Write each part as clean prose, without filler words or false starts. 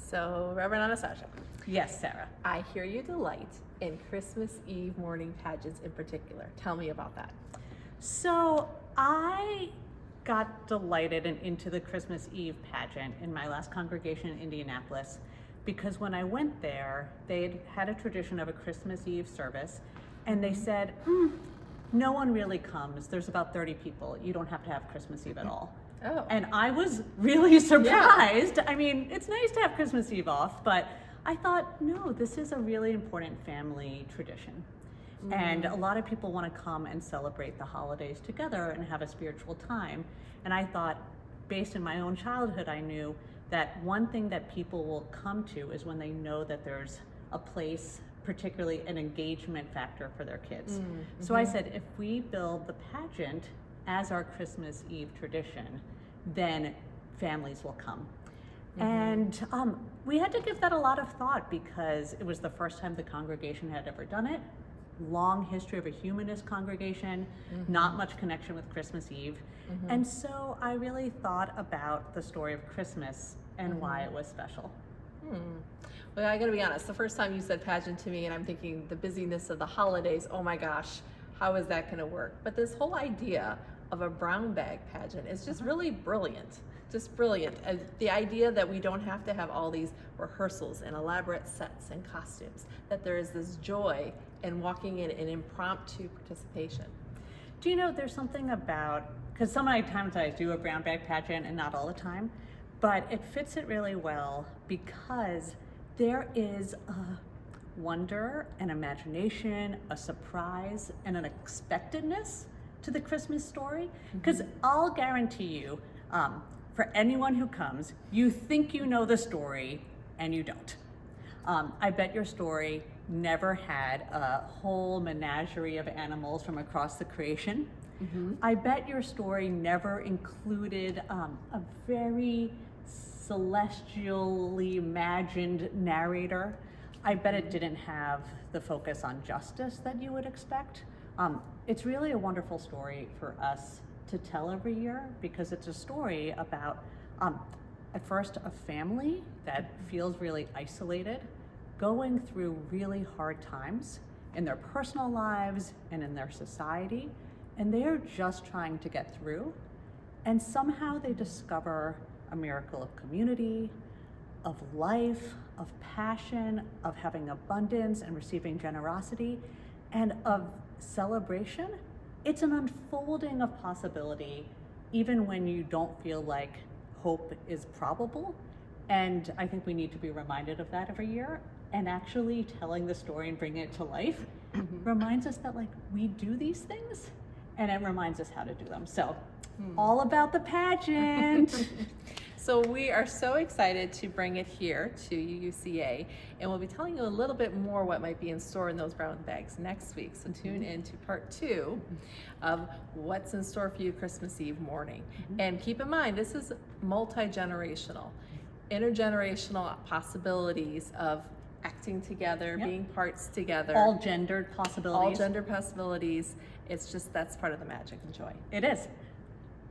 So, Reverend Anastasia, Yes, Sarah. I hear you delight in Christmas Eve morning pageants in particular. Tell me about that. So I got delighted and into the Christmas Eve pageant in my last congregation in Indianapolis because when I went there, they'd had a tradition of a Christmas Eve service, and they said, no one really comes. There's about 30 people. You don't have to have Christmas Eve at all. Oh. And I was really surprised. I mean, it's nice to have Christmas Eve off, but I thought, no, this is a really important family tradition. And a lot of people want to come and celebrate the holidays together and have a spiritual time. And I thought, based in my own childhood, I knew that one thing that people will come to is when they know that there's a place, particularly an engagement factor for their kids. So I said, if we build the pageant as our Christmas Eve tradition, then families will come. And we had to give that a lot of thought because it was the first time the congregation had ever done it. Long history of a humanist congregation, not much connection with Christmas Eve. And so I really thought about the story of Christmas and why it was special. Well, I gotta be honest, the first time you said pageant to me and I'm thinking the busyness of the holidays, oh my gosh, how is that gonna work? But this whole idea of a brown bag pageant is just really brilliant. Just brilliant. The idea that we don't have to have all these rehearsals and elaborate sets and costumes, that there is this joy in walking in an impromptu participation. Do you know, there's something about, because some of the times I do a brown bag pageant and not all the time, but it fits it really well because there is a wonder, an imagination, a surprise, and an expectedness to the Christmas story. Because I'll guarantee you, for anyone who comes, you think you know the story and you don't. I bet your story never had a whole menagerie of animals from across the creation. I bet your story never included a very celestially imagined narrator. I bet it didn't have the focus on justice that you would expect. It's really a wonderful story for us to tell every year because it's a story about, at first, a family that feels really isolated, going through really hard times in their personal lives and in their society, and they're just trying to get through. And somehow they discover a miracle of community, of life, of passion, of having abundance and receiving generosity, and of celebration. It's an unfolding of possibility, even when you don't feel like hope is probable. And I think we need to be reminded of that every year. And actually telling the story and bringing it to life reminds us that like we do these things, and it reminds us how to do them. So all about the pageant. So we are so excited to bring it here to UUCA, and we'll be telling you a little bit more what might be in store in those brown bags next week. So tune in to part 2 of what's in store for you Christmas Eve morning. And keep in mind, this is multi-generational, intergenerational possibilities of acting together, being parts together. All gendered possibilities. All gender possibilities. It's just, that's part of the magic and joy. It is.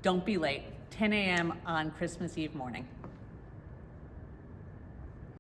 Don't be late. 10 a.m. on Christmas Eve morning.